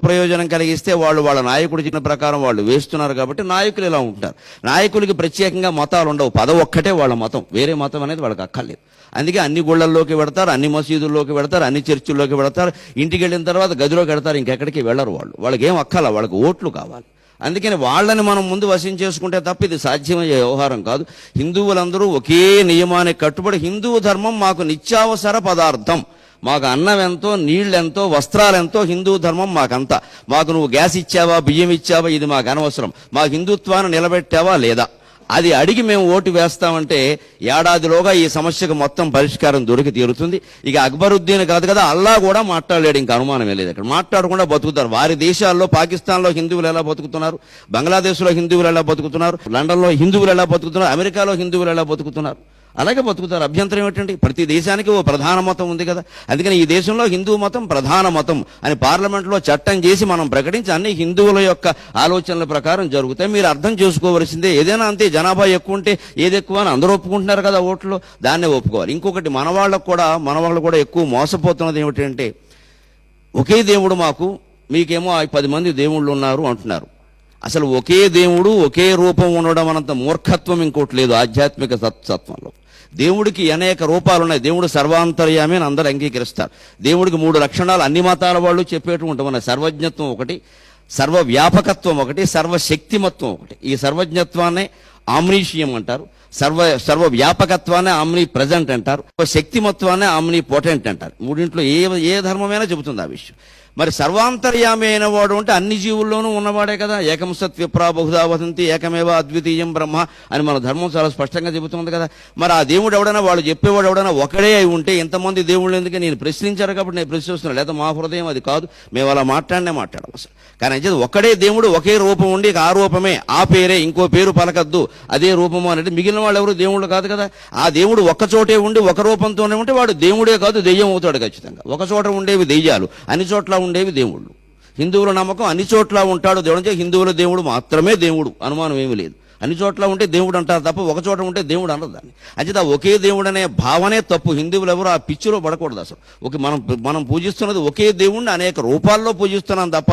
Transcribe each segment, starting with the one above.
ప్రయోజనం కలిగిస్తే వాళ్ళు వాళ్ళ నాయకుడు చెప్పిన ప్రకారం వాళ్ళు వేస్తున్నారు కాబట్టి నాయకులు ఇలా ఉంటారు. నాయకులకి ప్రత్యేకంగా మతాలు ఉండవు, పదవి ఒక్కటే వాళ్ళ మతం, వేరే మతం అనేది వాళ్ళకి అక్కర్లేదు. అందుకే అన్ని గుళ్ళల్లోకి వెడతారు, అన్ని మసీదుల్లోకి వెడతారు, అన్ని చర్చిల్లోకి వెడతారు. ఇంటికి వెళ్ళిన తర్వాత గదిలోకి వెడతారు, ఇంకెక్కడికి వెళ్ళరు. వాళ్ళకి ఏం అక్కల, వాళ్ళకి ఓట్లు కావాలి. అందుకని వాళ్ళని మనం ముందు వశం చేసుకుంటే తప్ప ఇది సాధ్యమయ్యే వ్యవహారం కాదు. హిందువులందరూ ఒకే నియమానికి కట్టుబడి హిందూ ధర్మం మాకు నిత్యావసర పదార్థం, మాకు అన్నం ఎంతో, నీళ్ళెంతో, వస్త్రాలెంతో హిందూ ధర్మం మాకంతా. మాకు నువ్వు గ్యాస్ ఇచ్చావా, బియ్యం ఇచ్చావా, ఇది మాకు అనవసరం. మా హిందుత్వాన్ని నిలబెట్టావా లేదా అది అడిగి మేము ఓటు వేస్తామంటే ఏడాదిలోగా ఈ సమస్యకు మొత్తం పరిష్కారం దొరికి తీరుతుంది. ఇక అక్బరుద్దీన్ కాదు కదా, అల్లా కూడా మాట్లాడలేడు, ఇంకా అనుమానమే లేదు. ఇక్కడ మాట్లాడకుండా బతుకుతారు. వారి దేశాల్లో, పాకిస్తాన్లో హిందువులు ఎలా బతుకుతున్నారు, బంగ్లాదేశ్లో హిందువులు ఎలా బతుకుతున్నారు, లండన్లో హిందువులు ఎలా బతుకుతున్నారు, అమెరికాలో హిందువులు ఎలా బతుకుతున్నారు, అలాగే బతుకుతారు. అభ్యంతరం ఏమిటండి? ప్రతి దేశానికి ఓ ప్రధాన మతం ఉంది కదా. అందుకని ఈ దేశంలో హిందూ మతం ప్రధాన మతం అని పార్లమెంట్లో చట్టం చేసి మనం ప్రకటించి అన్ని హిందువుల యొక్క ఆలోచనల ప్రకారం జరుగుతాయి. మీరు అర్థం చేసుకోవలసిందే, ఏదైనా అంతే, జనాభా ఎక్కువ ఉంటే ఏది ఎక్కువ అని అందరూ ఒప్పుకుంటున్నారు కదా ఓట్లు, దాన్నే ఒప్పుకోవాలి. ఇంకొకటి మన వాళ్ళు కూడా ఎక్కువ మోసపోతున్నది ఏమిటంటే, ఒకే దేవుడు మాకు, మీకేమో 10 మంది దేవుళ్ళు ఉన్నారు అంటున్నారు. అసలు ఒకే దేవుడు ఒకే రూపం ఉండడం అనంత మూర్ఖత్వం ఇంకోటి లేదు ఆధ్యాత్మిక సత్వంలో. దేవుడికి అనేక రూపాలు ఉన్నాయి. దేవుడు సర్వాంతర్యామి అని అందరూ అంగీకరిస్తారు. దేవుడికి 3 లక్షణాలు అన్ని మతాల వాళ్ళు చెప్పేటువంటి ఉన్నాయి. సర్వజ్ఞత్వం ఒకటి, సర్వవ్యాపకత్వం ఒకటి, సర్వశక్తిమత్వం ఒకటి. ఈ సర్వజ్ఞత్వాన్నే ఆమ్నీషియం అంటారు, సర్వవ్యాపకత్వాన్ని ఆమ్ని ప్రజెంట్ అంటారు, శక్తిమత్వాన్ని ఆమ్ని పొటెంట్ అంటారు. మూడింట్లో ఏ ధర్మమైనా చెబుతుంది ఆ విషయం. మరి సర్వాంతర్యామి అయిన వాడు అంటే అన్ని జీవుల్లోనూ ఉన్నవాడే కదా. ఏకం సత్ విప్రా బహుధా వదంతి ఏకమేవ అద్వితీయం బ్రహ్మ అని మన ధర్మం చాలా స్పష్టంగా చెబుతుంది కదా. మరి ఆ దేవుడు ఎవడైనా, వాళ్ళు చెప్పేవాడు ఎవడైనా ఒకడే అయి ఉంటే ఎంతమంది దేవుళ్ళు ఎందుకు? నేను ప్రశ్నించారు కాబట్టి నేను ప్రశ్నిస్తున్నాను, లేదా మా హృదయం అది కాదు, మేము అలా మాట్లాడడం అసలు. కానీ అంటే ఒకడే దేవుడు, ఒకే రూపం ఉండి ఆ రూపమే, ఆ పేరే, ఇంకో పేరు పలకద్దు, అదే రూపము అనేది మిగిలిన వాళ్ళు ఎవరు దేవుళ్ళు కాదు కదా. ఆ దేవుడు ఒక్కచోటే ఉండి ఒక రూపంతోనే ఉంటే వాడు దేవుడే కాదు, దెయ్యం అవుతాడు ఖచ్చితంగా. ఒక చోట ఉండేవి దెయ్యాలు, అన్ని చోట్ల ఉండేవి దేవుళ్ళు. హిందువుల నమ్మకం అన్ని చోట్ల ఉంటాడు దేవుడు, హిందువుల దేవుడు మాత్రమే దేవుడు, అనుమానం ఏమీ లేదు. అన్ని చోట్ల ఉంటే దేవుడు అంటారు తప్ప ఒక చోట ఉంటే దేవుడు అనరు దాన్ని. అంచేత ఒకే దేవుడు అనే భావనే తప్పు. హిందువులు ఎవరు ఆ పిచ్చిలో పడకూడదు అసలు. మనం పూజిస్తున్నది ఒకే దేవుడిని అనేక రూపాల్లో పూజిస్తున్నాం తప్ప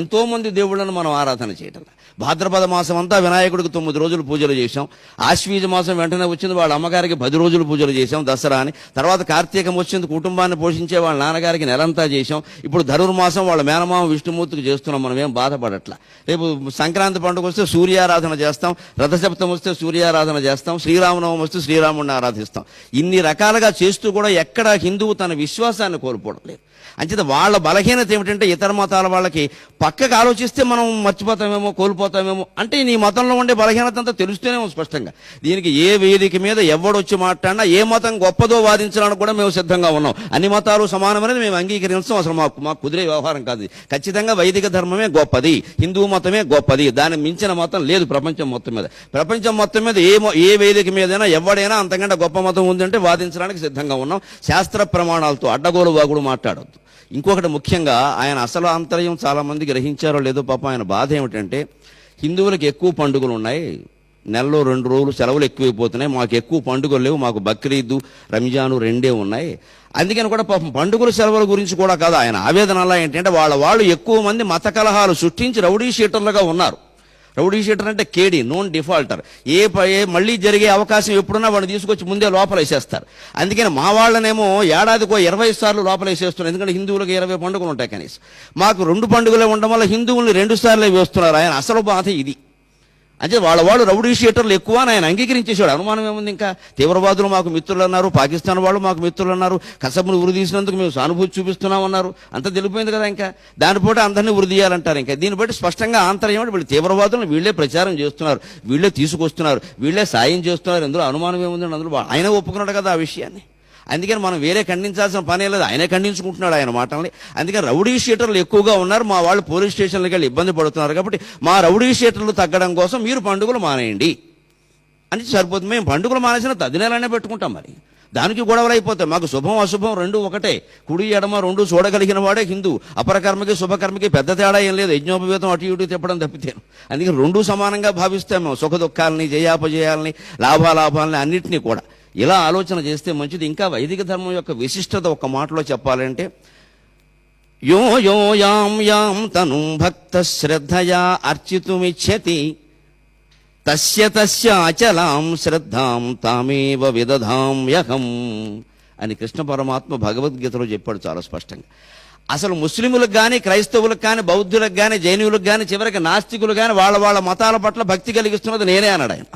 ఎంతో మంది దేవుళ్ళను మనం ఆరాధన చేయటం. భాద్రపద మాసం అంతా వినాయకుడికి 9 రోజులు పూజలు చేశాం. ఆశ్వీజ మాసం వెంటనే వచ్చింది, వాళ్ళ అమ్మగారికి 10 రోజులు పూజలు చేశాం, దసరా అని. తర్వాత కార్తీకం వచ్చింది, కుటుంబాన్ని పోషించే వాళ్ళ నాన్నగారికి నెలంతా చేశాం. ఇప్పుడు ధనుర్మాసం వాళ్ళ మేనమామ విష్ణుమూర్తికి చేస్తున్నాం, మనం ఏం బాధపడట్లా. రేపు సంక్రాంతి పండుగ వస్తే సూర్యారాధన చేస్తాం, రథసప్తం వస్తే సూర్యారాధన చేస్తాం, శ్రీరామనవమి వస్తే శ్రీరాముడిని ఆరాధిస్తాం. ఇన్ని రకాలుగా చేస్తూ కూడా ఎక్కడ హిందువు తన విశ్వాసాన్ని కోల్పోవడం లేదు. అంచేత వాళ్ళ బలహీనత ఏమిటంటే, ఇతర మతాల వాళ్ళకి పక్కకు ఆలోచిస్తే మనం మర్చిపోతామేమో, కోల్పోతామేమో అంటే నీ మతంలో ఉండే బలహీనత అంతా తెలుస్తూనేమో స్పష్టంగా. దీనికి ఏ వేదిక మీద ఎవడొచ్చి మాట్లాడినా ఏ మతం గొప్పదో వాదించడానికి కూడా మేము సిద్ధంగా ఉన్నాం. అన్ని మతాలు సమానమనేది మేము అంగీకరించడం అసలు మాకు కుదిరే వ్యవహారం కాదు. ఖచ్చితంగా వైదిక ధర్మమే గొప్పది, హిందూ మతమే గొప్పది, దాన్ని మించిన మతం లేదు ప్రపంచం మొత్తం మీద. ప్రపంచం మొత్తం మీద ఏ వేదిక మీదైనా ఎవడైనా అంతకంటే గొప్ప మతం ఉందంటే వాదించడానికి సిద్ధంగా ఉన్నాం. శాస్త్ర ప్రమాణాలతో అడ్డగోలు వాగుడు మాట్లాడొద్దు. ఇంకొకటి ముఖ్యంగా ఆయన అసలు ఆంతర్యం చాలా మంది గ్రహించారో లేదో పాపం, ఆయన బాధ ఏమిటంటే, హిందువులకు ఎక్కువ పండుగలు ఉన్నాయి, నెలలో 2 రోజులు సెలవులు ఎక్కువైపోతున్నాయి, మాకు ఎక్కువ పండుగలు లేవు, మాకు బక్రీదు రంజాను 2 ఉన్నాయి. అందుకని కూడా పాపం పండుగల సెలవుల గురించి కూడా కాదు ఆయన ఆవేదన. అలా ఏంటంటే వాళ్ళు ఎక్కువ మంది మత కలహాలు సృష్టించి రౌడీ షీటర్లుగా ఉన్నారు. రౌడీ షీటర్ అంటే కేడీ, నోన్ డిఫాల్టర్. మళ్ళీ జరిగే అవకాశం ఎప్పుడున్నా వాడిని తీసుకొచ్చి ముందే లోపల వేసేస్తారు. అందుకని మా వాళ్ళనేమో ఏడాదికో 20 సార్లు లోపల వేసేస్తున్నారు. ఎందుకంటే హిందువులకు 20 పండుగలు ఉంటాయి కనీసం. మాకు 2 పండుగలే ఉండడం వల్ల హిందువుల్ని 2 సార్లే వేస్తున్నారు. ఆయన అసలు బాధ ఇది. అంటే వాళ్ళు రౌడీ షీటర్లు ఎక్కువ అని ఆయన అంగీకరించేశాడు. అనుమానం ఏముంది? ఇంకా తీవ్రవాదులు మాకు మిత్రులు అన్నారు, పాకిస్తాన్ వాళ్ళు మాకు మిత్రులు అన్నారు, కసబును ఉరి తీసినందుకు మేము సానుభూతి చూపిస్తున్నామన్నారు. అంత తెలిపోయింది కదా. ఇంకా దానిపోతే అందరినీ ఉరి తీయాలంటారు. ఇంకా దీన్ని బట్టి స్పష్టంగా ఆంతర్యం వీళ్ళు తీవ్రవాదులను వీళ్ళే ప్రచారం చేస్తున్నారు, వీళ్ళే తీసుకొస్తున్నారు, వీళ్ళే సాయం చేస్తున్నారు. ఇందులో అనుమానం ఏముందండి? అందులో ఆయన ఒప్పుకున్నాడు కదా ఆ విషయాన్ని. అందుకని మనం వేరే ఖండించాల్సిన పనే లేదు, ఆయనే ఖండించుకుంటున్నాడు ఆయన మాటల్ని. అందుకని రౌడీ షీటర్లు ఎక్కువగా ఉన్నారు, మా వాళ్ళు పోలీస్ స్టేషన్లకు వెళ్ళి ఇబ్బంది పడుతున్నారు. కాబట్టి మా రౌడీ షీటర్లు తగ్గడం కోసం మీరు పండుగలు మానేయండి అని సరిపోతుంది. మేము పండుగలు మానేసిన తదినేలనే పెట్టుకుంటాం, మరి దానికి గొడవలు అయిపోతాయి. మాకు శుభం అశుభం 2 ఒకటే, కుడి ఎడమ 2 చూడగలిగిన వాడే హిందూ. అపరకర్మకి శుభకర్మకి పెద్ద తేడా ఏం లేదు, యజ్ఞోపవేతం అటు ఇటు తిప్పడం తప్పితేను. అందుకని 2 సమానంగా భావిస్తాం మేము, సుఖ దుఃఖాలని, జయాపజయాలని, లాభాలాభాలని అన్నింటినీ కూడా. ఇలా ఆలోచన చేస్తే మంచిది. ఇంకా వైదిక ధర్మం యొక్క విశిష్టత ఒక్క మాటలో చెప్పాలంటే, యో యో యాం యాం తనుం భక్త శ్రద్ధయా అర్చితుమిచ్చతి తస్య తస్య అచలాం శ్రద్ధాం తామేవ విదధామ్యహం అని కృష్ణ పరమాత్మ భగవద్గీతలో చెప్పాడు చాలా స్పష్టంగా. అసలు ముస్లిములకు కానీ, క్రైస్తవులకు కానీ, బౌద్ధులకు కానీ, జైనులకు కానీ, చివరికి నాస్తికులు కానీ వాళ్ళ మతాల పట్ల భక్తి కలిగిస్తున్నది నేనే అన్నాడు ఆయన.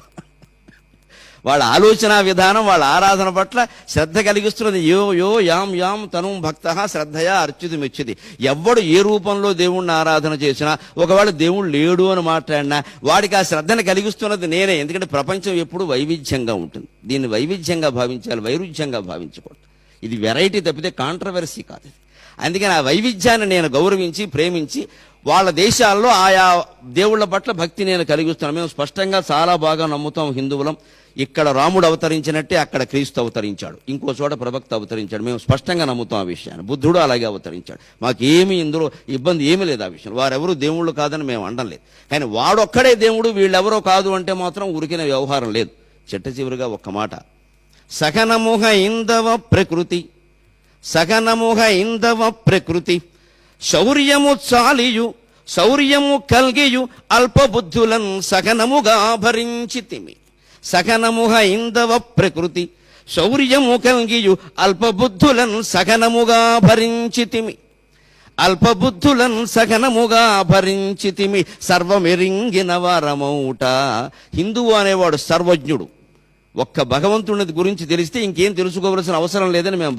వాళ్ళ ఆలోచన విధానం, వాళ్ళ ఆరాధన పట్ల శ్రద్ధ కలిగిస్తున్నది యో యో యాం యాం తను భక్త శ్రద్ధయా అర్చితుమిచ్చతి. ఎవ్వడు ఏ రూపంలో దేవుణ్ణి ఆరాధన చేసినా, ఒకవేళ దేవుడు లేడు అని మాట్లాడినా వాడికి ఆ శ్రద్ధను కలిగిస్తున్నది నేనే. ఎందుకంటే ప్రపంచం ఎప్పుడు వైవిధ్యంగా ఉంటుంది. దీన్ని వైవిధ్యంగా భావించాలి, వైరుధ్యంగా భావించకూడదు. ఇది వెరైటీ తప్పితే కాంట్రవర్సీ కాదు ఇది. అందుకని ఆ వైవిధ్యాన్ని నేను గౌరవించి ప్రేమించి వాళ్ళ దేశాల్లో ఆయా దేవుళ్ళ పట్ల భక్తి నేను కలిగిస్తున్నాను. మేము స్పష్టంగా చాలా బాగా నమ్ముతాం హిందువులం. ఇక్కడ రాముడు అవతరించినట్టే అక్కడ క్రీస్తు అవతరించాడు, ఇంకో చోట ప్రవక్త అవతరించాడు. మేము స్పష్టంగా నమ్ముతాం ఆ విషయాన్ని. బుద్ధుడు అలాగే అవతరించాడు. మాకేమీ ఇందులో ఇబ్బంది ఏమీ లేదు ఆ విషయం. వారెవరూ దేవుళ్ళు కాదని మేము అనడం లేదు. కానీ వాడొక్కడే దేవుడు, వీళ్ళెవరో కాదు అంటే మాత్రం ఉరికిన వ్యవహారం లేదు. చిట్ట చివరిగా ఒక్క మాట, సకనముహ ఇందవ ప్రకృతి, సకనముహ ఇందవ ప్రకృతి, శౌర్యము చాలియు శౌర్యము కల్గియు అల్పబుద్ధులన్ సకనముగా భరించితిమి. సకనముహ ఇందవ ప్రకృతి, శౌర్యము కల్గియు అల్పబుద్ధులన్ సకనముగా భరించితిమి. అల్పబుద్ధులన్ సకనముగా భరించితిమి. సర్వమెరింగిన వారమౌట. హిందువు అనేవాడు సర్వజ్ఞుడు. ఒక్క భగవంతుని గురించి తెలిస్తే ఇంకేం తెలుసుకోవలసిన అవసరం లేదని మేము